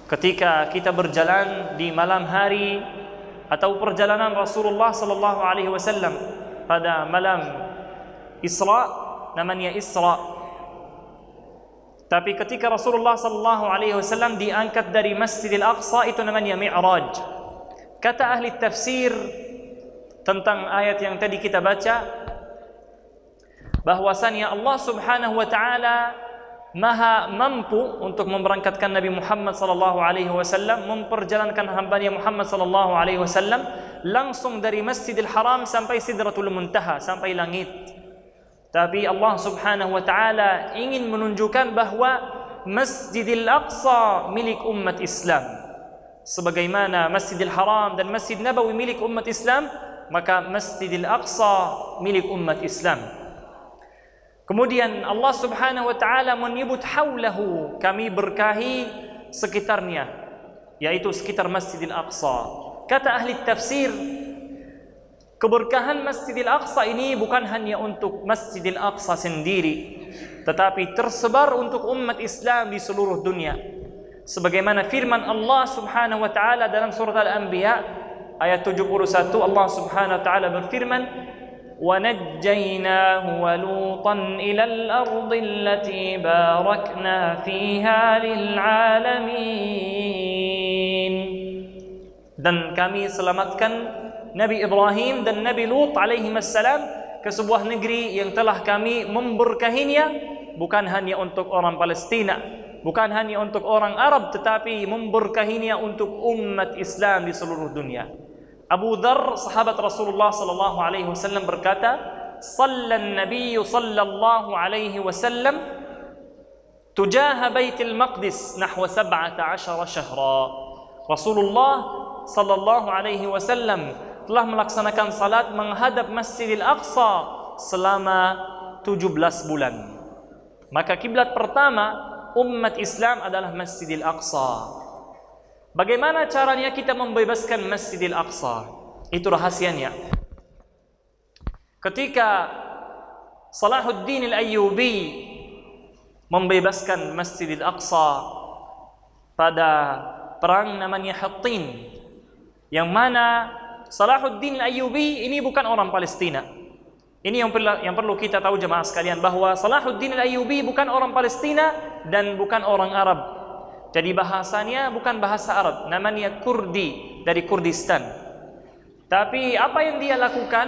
ketika kita berjalan di malam hari atau perjalanan Rasulullah sallallahu alaihi wasallam pada malam Isra, namanya Isra. Tapi ketika Rasulullah sallallahu alaihi wasallam diangkat dari Masjidil Aqsa, itu namanya Mi'raj. Kata ahli tafsir tentang ayat yang tadi kita baca, bahwasannya Allah Subhanahu wa taala Maha mampu untuk memberangkatkan Nabi Muhammad sallallahu alaihi wasallam, memperjalankan hamba-Nya Muhammad sallallahu alaihi wasallam langsung dari Masjidil Haram sampai Sidratul Muntaha, sampai langit. Tapi Allah Subhanahu wa taala ingin menunjukkan bahwa Masjidil Aqsa milik umat Islam. Sebagaimana Masjidil Haram dan Masjid Nabawi milik umat Islam, maka Masjidil Aqsa milik umat Islam. Kemudian Allah Subhanahu wa taala menyebut haulahu, kami berkahi sekitarnya, yaitu sekitar Masjidil Aqsa. Kata ahli tafsir, keberkahan Masjidil Aqsa ini bukan hanya untuk Masjidil Aqsa sendiri, tetapi tersebar untuk umat Islam di seluruh dunia. Sebagaimana firman Allah Subhanahu wa taala dalam surat Al-Anbiya ayat 71, Allah Subhanahu wa taala berfirman, وَنَجَّيْنَاهُ وَلُوطًا إِلَى الْأَرْضِ الَّتِي بَارَكْنَا فِيهَا لِلْعَالَمِينَ. Dan kami selamatkan Nabi Ibrahim dan Nabi Lut alaihimassalam ke sebuah negeri yang telah kami memberkahinya, bukan hanya untuk orang Palestina, bukan hanya untuk orang Arab, tetapi memberkahinya untuk umat Islam di seluruh dunia. Abu Dzar, sahabat Rasulullah sallallahu alaihi wasallam berkata, "Shallan Nabiy sallallahu alaihi wasallam tujaha Baitul Maqdis nahwa 17 syahra." Rasulullah sallallahu alaihi wasallam telah melaksanakan salat menghadap Masjidil Aqsa selama 17 bulan. Maka kiblat pertama umat Islam adalah Masjidil Aqsa. Bagaimana caranya kita membebaskan Masjidil Aqsa? Itu rahasianya. Ketika Salahuddin Al-Ayyubi membebaskan Masjidil Aqsa pada perang namanya Hattin, yang mana Salahuddin Al-Ayyubi ini bukan orang Palestina. Ini yang perlu kita tahu jemaah sekalian, bahwa Salahuddin Al-Ayyubi bukan orang Palestina dan bukan orang Arab. Jadi bahasanya bukan bahasa Arab, namanya Kurdi, dari Kurdistan. Tapi apa yang dia lakukan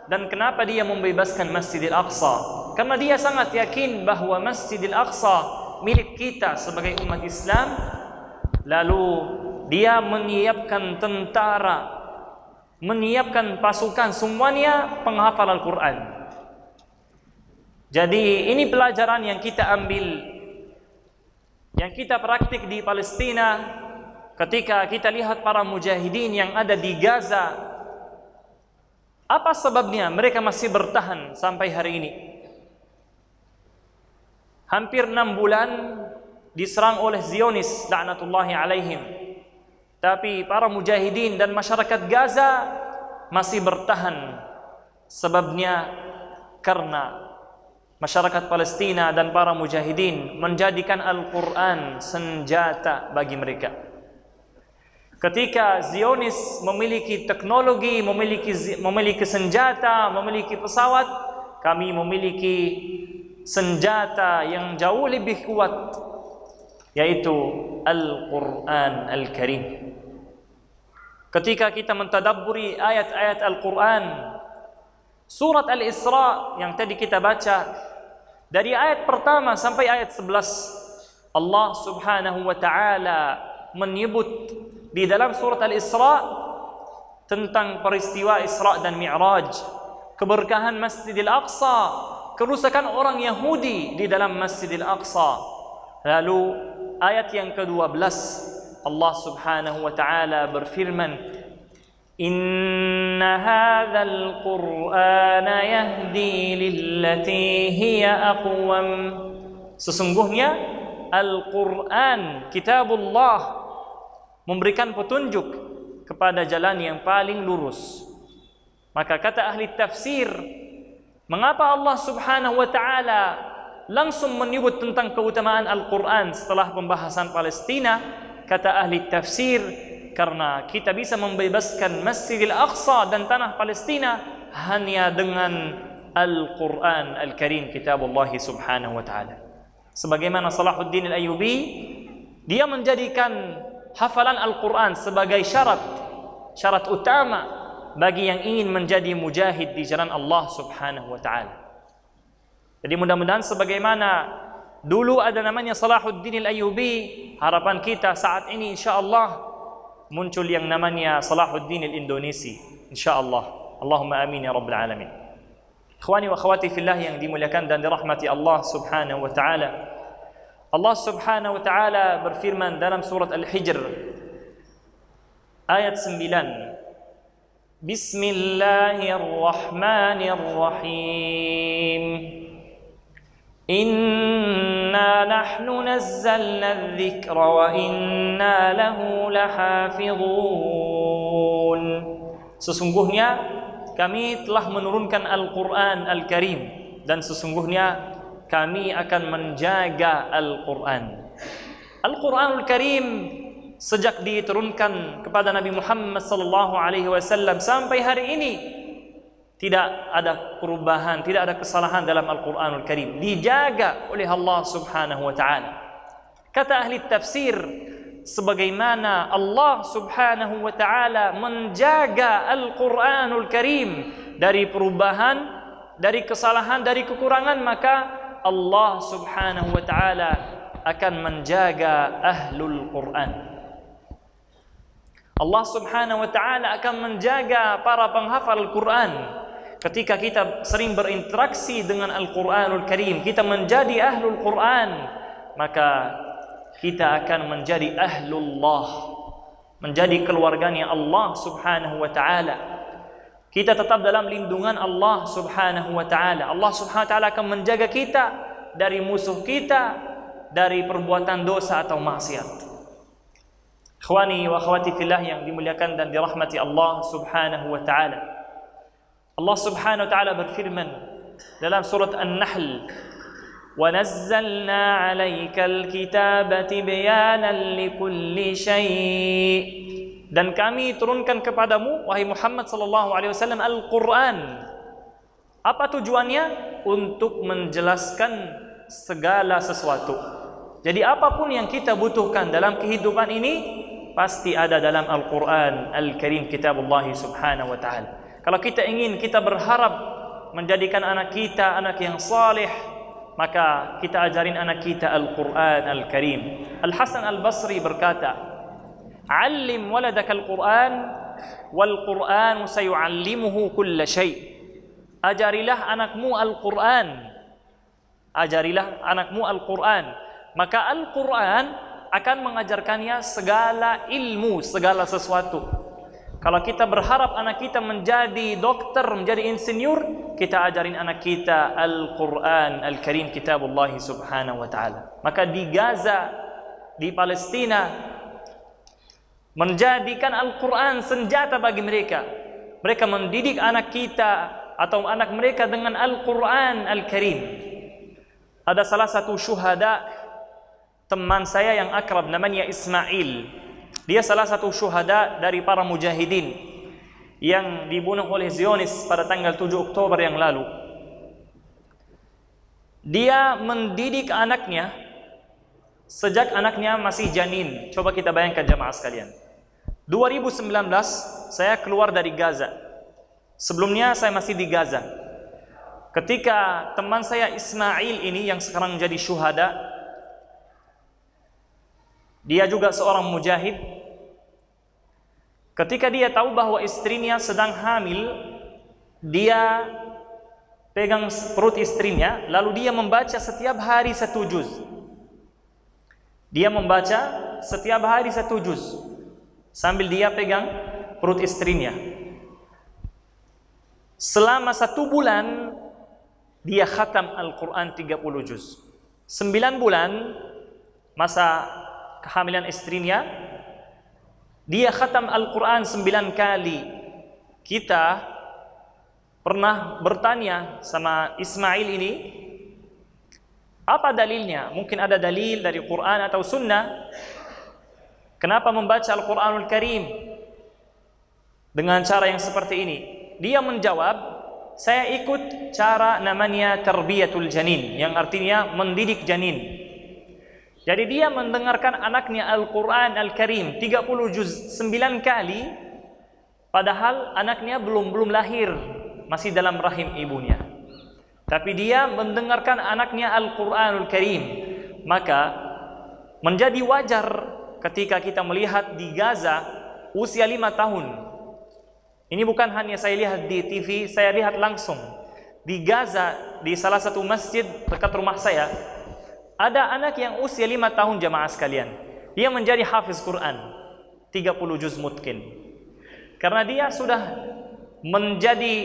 dan kenapa dia membebaskan Masjidil Aqsa? Karena dia sangat yakin bahwa Masjidil Aqsa milik kita sebagai umat Islam. Lalu dia menyiapkan tentara, menyiapkan pasukan, semuanya penghafal Al-Quran. Jadi ini pelajaran yang kita ambil, yang kita praktik di Palestina ketika kita lihat para mujahidin yang ada di Gaza. Apa sebabnya mereka masih bertahan sampai hari ini? Hampir 6 bulan diserang oleh Zionis laknatullahi alaihim. Tapi para mujahidin dan masyarakat Gaza masih bertahan. Sebabnya karena masyarakat Palestina dan para mujahidin menjadikan Al-Quran senjata bagi mereka. Ketika Zionis memiliki teknologi, memiliki senjata, memiliki pesawat, kami memiliki senjata yang jauh lebih kuat, yaitu Al-Quran Al-Karim. Ketika kita mentadabburi ayat-ayat Al-Quran, surat Al-Isra yang tadi kita baca, dari ayat pertama sampai ayat 11, Allah Subhanahu wa taala menyebut di dalam surat Al-Isra tentang peristiwa Isra dan Mi'raj, keberkahan Masjidil Aqsa, kerusakan orang Yahudi di dalam Masjidil Aqsa. Lalu ayat yang ke-12, Allah Subhanahu wa taala berfirman, Inna hadzal Qur'ana yahdi lillati hiya aqwam. Sesungguhnya Al-Quran, kitabullah, memberikan petunjuk kepada jalan yang paling lurus. Maka kata ahli tafsir, mengapa Allah Subhanahu wa taala langsung menyebut tentang keutamaan Al-Quran setelah pembahasan Palestina? kata ahli tafsir, karena kita bisa membebaskan Masjidil Aqsa dan tanah Palestina hanya dengan Al-Quran Al-Karim, kitabullah subhanahu wa ta'ala. Sebagaimana Salahuddin Al-Ayyubi, dia menjadikan hafalan Al-Quran sebagai syarat utama bagi yang ingin menjadi mujahid di jalan Allah subhanahu wa ta'ala. Jadi mudah-mudahan sebagaimana dulu ada namanya Salahuddin Al-Ayyubi, harapan kita saat ini insyaallah muncul yang namanya Salahuddin Al-Indonesi, insyaallah. Allahumma amin ya rabbal alamin. Ikhwani wa akhwati fillah yang dimuliakan dan dirahmati Allah subhanahu wa ta'ala, Allah subhanahu wa ta'ala berfirman dalam surat Al-Hijr ayat 9, Bismillahirrahmanirrahim, Inna nahnu nazzalna adh-dhikra wa inna lahu lahafidhun. Sesungguhnya kami telah menurunkan Al-Quran Al-Karim, dan sesungguhnya kami akan menjaga Al-Quran. Al-Quran Al-Karim sejak diturunkan kepada Nabi Muhammad SAW sampai hari ini tidak ada perubahan, tidak ada kesalahan dalam Al-Quran Al-Karim. Dijaga oleh Allah subhanahu wa ta'ala. Kata ahli tafsir, sebagaimana Allah subhanahu wa ta'ala menjaga Al-Quranul Karim dari perubahan, dari kesalahan, dari kekurangan, maka Allah subhanahu wa ta'ala akan menjaga Ahlul Quran. Allah subhanahu wa ta'ala akan menjaga para penghafal Al-Quran. Ketika kita sering berinteraksi dengan Al-Quranul Karim, kita menjadi Ahlul Quran, maka kita akan menjadi ahlullah, menjadi keluarganya Allah subhanahu wa ta'ala. Kita tetap dalam lindungan Allah subhanahu wa ta'ala. Allah subhanahu wa ta'ala akan menjaga kita dari musuh kita, dari perbuatan dosa atau maksiat. Ikhwani wa akhwati fillah yang dimuliakan dan dirahmati Allah subhanahu wa ta'ala, Allah subhanahu wa ta'ala berfirman dalam surat An-Nahl, وَنَزَّلْنَا عَلَيْكَ الْكِتَابَ تِبْيَانًا لِكُلِّ شَيْءٍ. Dan kami turunkan kepadamu, wahai Muhammad sallallahu alaihi wasallam, Al-Quran. Apa tujuannya? Untuk menjelaskan segala sesuatu. Jadi apapun yang kita butuhkan dalam kehidupan ini pasti ada dalam Al-Quran Al-Karim, kitabullah subhanahu wa ta'ala. Kalau kita ingin, kita berharap menjadikan anak kita anak yang saleh, maka kita ajarin anak kita Al-Quran Al-Karim. Al-Hasan Al-Basri berkata, "Allim waladaka Al-Quran, wal-Quran sayu'allimuhu kulla syai'." Ajarilah anakmu Al-Quran. Ajarilah anakmu Al-Quran. Maka Al-Quran akan mengajarkannya segala ilmu, segala sesuatu. Kalau kita berharap anak kita menjadi dokter, menjadi insinyur, kita ajarin anak kita Al-Quran Al-Karim, kitabullah subhanahu wa ta'ala. Maka di Gaza, di Palestina, menjadikan Al-Quran senjata bagi mereka. Mereka mendidik anak kita atau anak mereka dengan Al-Quran Al-Karim. Ada salah satu syuhada, teman saya yang akrab, namanya Ismail. Dia salah satu syuhada dari para mujahidin yang dibunuh oleh Zionis pada tanggal 7 Oktober yang lalu. Dia mendidik anaknya sejak anaknya masih janin. Coba kita bayangkan jamaah sekalian. 2019 saya keluar dari Gaza. Sebelumnya saya masih di Gaza. Ketika teman saya Ismail ini yang sekarang jadi syuhada, dia juga seorang mujahid. Ketika dia tahu bahwa istrinya sedang hamil, dia pegang perut istrinya, lalu dia membaca setiap hari 1 juz. Dia membaca setiap hari 1 juz sambil dia pegang perut istrinya. Selama 1 bulan dia khatam Al-Quran 30 juz. 9 bulan masa kehamilan istrinya, dia khatam Al-Quran 9 kali. Kita pernah bertanya sama Ismail ini, apa dalilnya? Mungkin ada dalil dari Quran atau Sunnah. Kenapa membaca Al-Quranul Karim dengan cara yang seperti ini? Dia menjawab, saya ikut cara namanya tarbiyatul janin, yang artinya mendidik janin. Jadi dia mendengarkan anaknya Al-Quran Al-Karim 30 juz 9 kali, padahal anaknya belum lahir, masih dalam rahim ibunya. Tapi dia mendengarkan anaknya Al-Quranul Karim. Maka menjadi wajar ketika kita melihat di Gaza usia 5 tahun. Ini bukan hanya saya lihat di TV, saya lihat langsung. Di Gaza, di salah satu masjid dekat rumah saya, ada anak yang usia 5 tahun jamaah sekalian. Dia menjadi hafiz Quran 30 juz mungkin. Karena dia sudah menjadi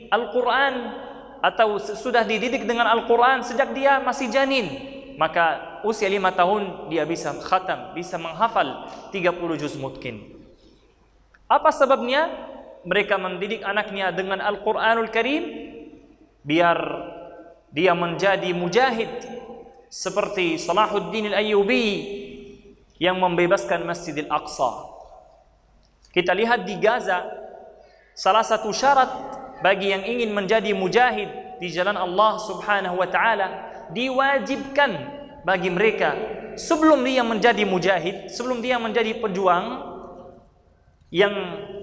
Al-Quran atau sudah dididik dengan Al-Quran sejak dia masih janin. Maka usia 5 tahun dia bisa khatam, bisa menghafal 30 juz mungkin. Apa sebabnya? Mereka mendidik anaknya dengan Al-Quranul Karim biar dia menjadi mujahid seperti Salahuddin Al-Ayyubi yang membebaskan Masjidil Aqsa. Kita lihat di Gaza, salah satu syarat bagi yang ingin menjadi mujahid di jalan Allah Subhanahu wa taala, diwajibkan bagi mereka sebelum dia menjadi mujahid, sebelum dia menjadi pejuang yang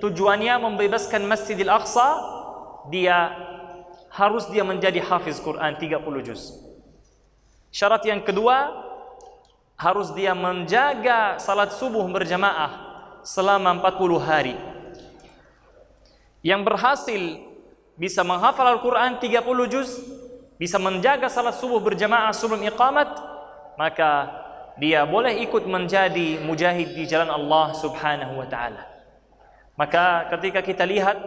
tujuannya membebaskan Masjidil Aqsa, harus dia menjadi hafiz Quran 30 juz. Syarat yang kedua, harus dia menjaga salat subuh berjamaah selama 40 hari. Yang berhasil bisa menghafal Al-Quran 30 juz, bisa menjaga salat subuh berjamaah sebelum iqamat, maka dia boleh ikut menjadi mujahid di jalan Allah Subhanahu wa taala. Maka ketika kita lihat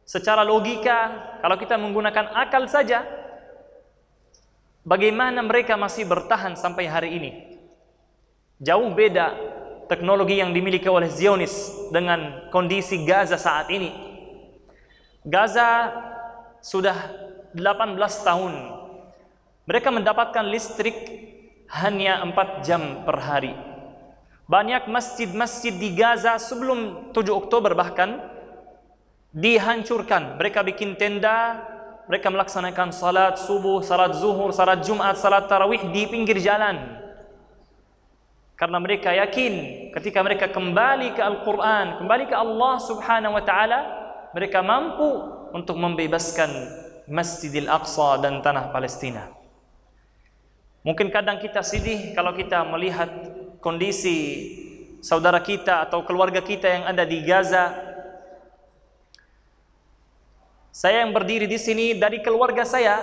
secara logika, kalau kita menggunakan akal saja, bagaimana mereka masih bertahan sampai hari ini? Jauh beda teknologi yang dimiliki oleh Zionis dengan kondisi Gaza saat ini. Gaza sudah 18 tahun. Mereka mendapatkan listrik hanya 4 jam per hari. Banyak masjid-masjid di Gaza sebelum 7 Oktober bahkan dihancurkan. Mereka bikin tenda, mereka melaksanakan salat subuh, salat zuhur, salat Jumat, salat tarawih di pinggir jalan. Karena mereka yakin ketika mereka kembali ke Al-Quran, kembali ke Allah Subhanahu wa taala, mereka mampu untuk membebaskan Masjidil Aqsa dan tanah Palestina. Mungkin kadang kita sedih kalau kita melihat kondisi saudara kita atau keluarga kita yang ada di Gaza. Saya yang berdiri di sini, dari keluarga saya,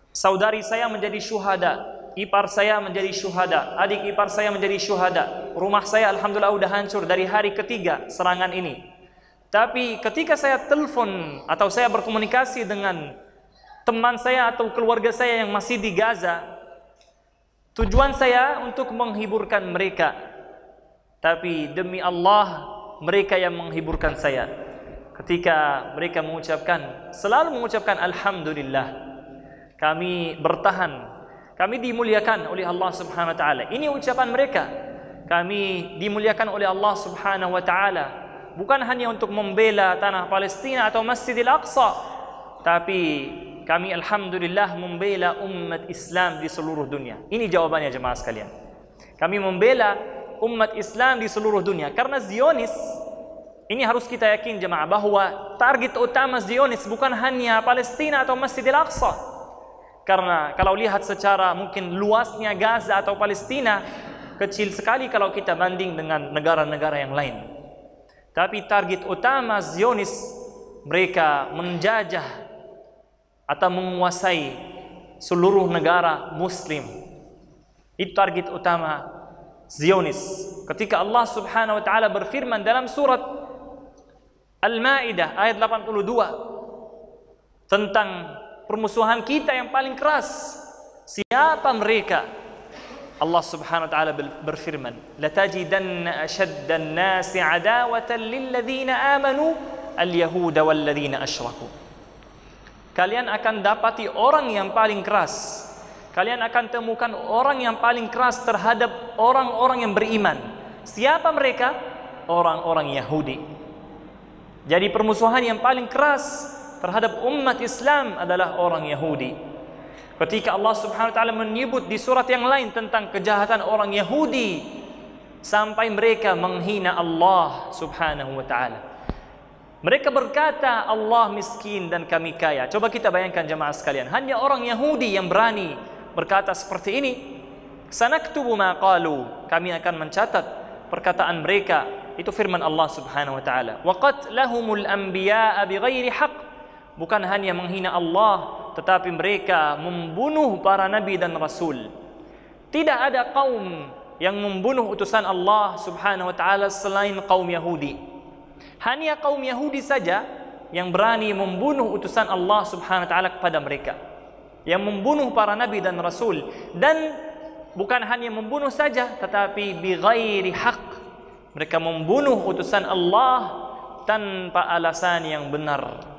saudari saya menjadi syuhada, ipar saya menjadi syuhada, adik ipar saya menjadi syuhada. Rumah saya alhamdulillah udah hancur dari hari ketiga serangan ini. Tapi ketika saya telepon atau saya berkomunikasi dengan teman saya atau keluarga saya yang masih di Gaza, tujuan saya untuk menghiburkan mereka. Tapi demi Allah, mereka yang menghiburkan saya. Ketika mereka selalu mengucapkan Alhamdulillah, kami bertahan, kami dimuliakan oleh Allah Subhanahu wa taala. Ini ucapan mereka. Kami dimuliakan oleh Allah Subhanahu wa taala, bukan hanya untuk membela tanah Palestina atau Masjidil Aqsa, tapi kami alhamdulillah membela umat Islam di seluruh dunia. Ini jawabannya jemaah sekalian. Kami membela umat Islam di seluruh dunia. Karena Zionis, ini harus kita yakin jemaah, bahwa target utama Zionis bukan hanya Palestina atau Masjidil Aqsa. Karena kalau lihat secara mungkin luasnya Gaza atau Palestina, kecil sekali kalau kita banding dengan negara-negara yang lain. Tapi target utama Zionis, mereka menjajah atau menguasai seluruh negara Muslim. Itu target utama Zionis. Ketika Allah Subhanahu wa taala berfirman dalam surat Al-Maidah ayat 82 tentang permusuhan kita yang paling keras, siapa mereka? Allah Subhanahu wa taala berfirman, "Latajidanna ashaddan nasi 'adawatan lil ladzina amanu al-yahuda wal ladzina asyraku." Kalian akan dapati orang yang paling keras kalian akan temukan orang yang paling keras terhadap orang-orang yang beriman. Siapa mereka? Orang-orang Yahudi. Jadi permusuhan yang paling keras terhadap umat Islam adalah orang Yahudi. Ketika Allah Subhanahu wa taala menyebut di surat yang lain tentang kejahatan orang Yahudi sampai mereka menghina Allah Subhanahu wa taala. Mereka berkata Allah miskin dan kami kaya. Coba kita bayangkan jemaah sekalian, hanya orang Yahudi yang berani berkata seperti ini. Sanaktubu ma qalu, kami akan mencatat perkataan mereka. Itu firman Allah Subhanahu wa taala. Wa qatlahumul anbiya'a bighairi haqq. Bukan hanya menghina Allah, tetapi mereka membunuh para nabi dan rasul. Tidak ada kaum yang membunuh utusan Allah Subhanahu wa taala selain kaum Yahudi. Hanya kaum Yahudi saja yang berani membunuh utusan Allah Subhanahu wa taala kepada mereka, yang membunuh para nabi dan rasul. Dan bukan hanya membunuh saja, tetapi bighairi haqq. Mereka membunuh utusan Allah tanpa alasan yang benar.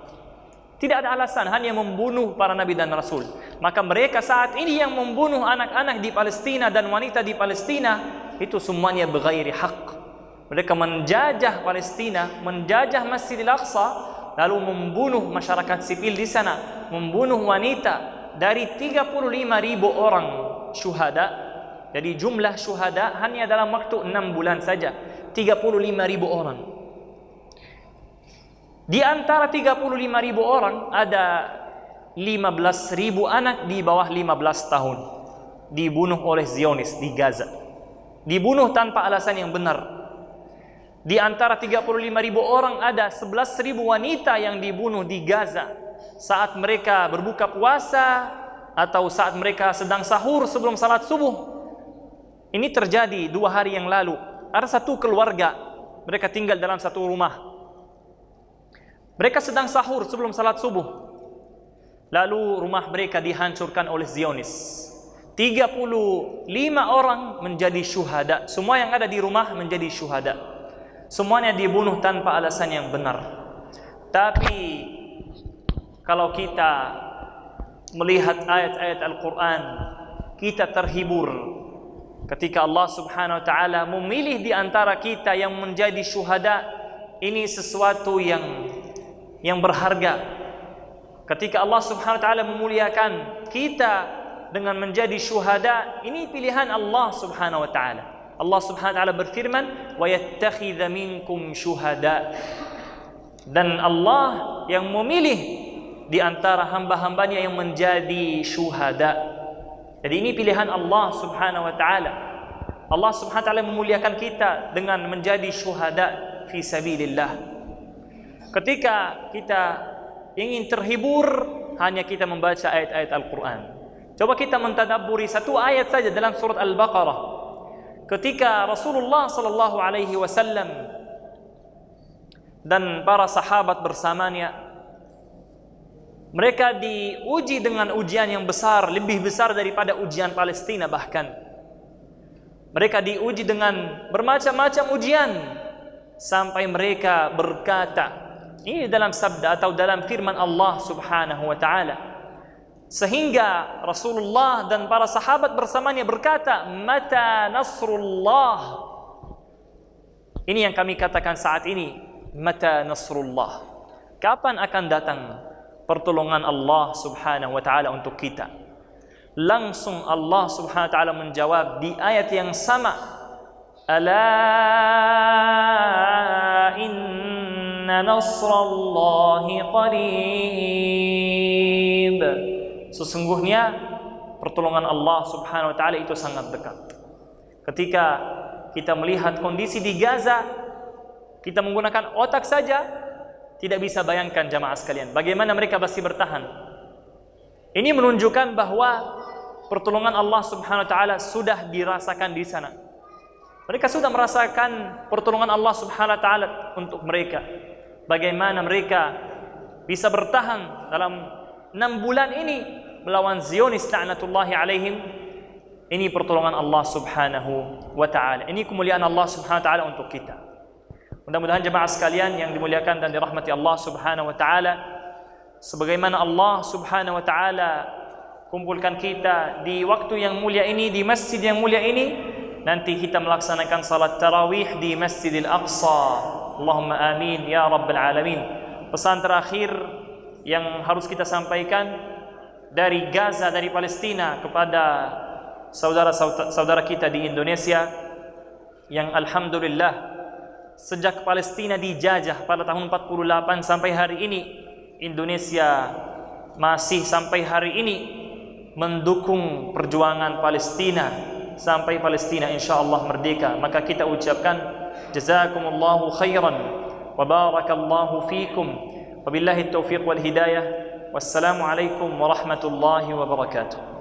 Tidak ada alasan, hanya membunuh para nabi dan rasul. Maka mereka saat ini yang membunuh anak-anak di Palestina dan wanita di Palestina, itu semuanya bighairi haqq. Mereka menjajah Palestina, menjajah Masjidil Aqsa, lalu membunuh masyarakat sipil di sana, membunuh wanita. Dari 35.000 orang syuhada, jadi jumlah syuhada hanya dalam waktu 6 bulan saja 35.000 orang. Di antara 35.000 orang ada 15.000 anak di bawah 15 tahun dibunuh oleh Zionis di Gaza. Dibunuh tanpa alasan yang benar. Di antara 35.000 orang ada 11.000 wanita yang dibunuh di Gaza saat mereka berbuka puasa atau saat mereka sedang sahur sebelum salat subuh. Ini terjadi 2 hari yang lalu. Ada satu keluarga, mereka tinggal dalam satu rumah. Mereka sedang sahur sebelum salat subuh. Lalu rumah mereka dihancurkan oleh Zionis. 35 orang menjadi syuhada. Semua yang ada di rumah menjadi syuhada. Semuanya dibunuh tanpa alasan yang benar. Tapi kalau kita melihat ayat-ayat Al-Quran, kita terhibur ketika Allah Subhanahu wa taala memilih di antara kita yang menjadi syuhada. Ini sesuatu yang berharga. Ketika Allah Subhanahu wa taala memuliakan kita dengan menjadi syuhada, ini pilihan Allah Subhanahu wa taala. Allah Subhanahu wa taala berfirman, "Wa yattakhidha minkum syuhada." Dan Allah yang memilih di antara hamba-hambanya yang menjadi syuhada. Jadi ini pilihan Allah Subhanahu wa taala. Allah Subhanahu wa taala memuliakan kita dengan menjadi syuhada fi sabilillah. Ketika kita ingin terhibur, hanya kita membaca ayat-ayat Al-Quran. Coba kita mentadabburi satu ayat saja dalam surat Al-Baqarah. Ketika Rasulullah sallallahu alaihi wasallam dan para sahabat bersamanya, mereka diuji dengan ujian yang besar, lebih besar daripada ujian Palestina bahkan. Mereka diuji dengan bermacam-macam ujian sampai mereka berkata, ini dalam sabda atau dalam firman Allah Subhanahu wa taala, sehingga Rasulullah dan para sahabat bersamanya berkata, "Mata nasrullah?" Ini yang kami katakan saat ini, mata nasrullah. Kapan akan datang pertolongan Allah Subhanahu wa taala untuk kita? Langsung Allah Subhanahu wa taala menjawab di ayat yang sama, "Ala inna nasrallahi qarib." Sesungguhnya pertolongan Allah Subhanahu wa taala itu sangat dekat. Ketika kita melihat kondisi di Gaza, kita menggunakan otak saja tidak bisa bayangkan jamaah sekalian bagaimana mereka masih bertahan. Ini menunjukkan bahwa pertolongan Allah Subhanahu wa taala sudah dirasakan di sana. Mereka sudah merasakan pertolongan Allah Subhanahu wa taala untuk mereka. Bagaimana mereka bisa bertahan dalam 6 bulan ini melawan Zionis la'natullahi alaihim. Ini pertolongan Allah Subhanahu wa taala. Ini kemuliaan Allah Subhanahu wa taala untuk kita. Mudah-mudahan jemaah sekalian yang dimuliakan dan dirahmati Allah Subhanahu wa taala, sebagaimana Allah Subhanahu wa taala kumpulkan kita di waktu yang mulia ini, di masjid yang mulia ini. Nanti kita melaksanakan salat tarawih di Masjidil Aqsa. Allahumma amin ya rabbal alamin. Pesan terakhir yang harus kita sampaikan dari Gaza, dari Palestina, kepada saudara-saudara kita di Indonesia yang alhamdulillah sejak Palestina dijajah pada tahun 48 sampai hari ini, Indonesia masih sampai hari ini mendukung perjuangan Palestina sampai Palestina insyaallah merdeka. Maka kita ucapkan jazakumullahu khairan wa barakallahu fikum, wabillahi taufiq wal hidayah. Wassalamu alaikum warahmatullahi wabarakatuh.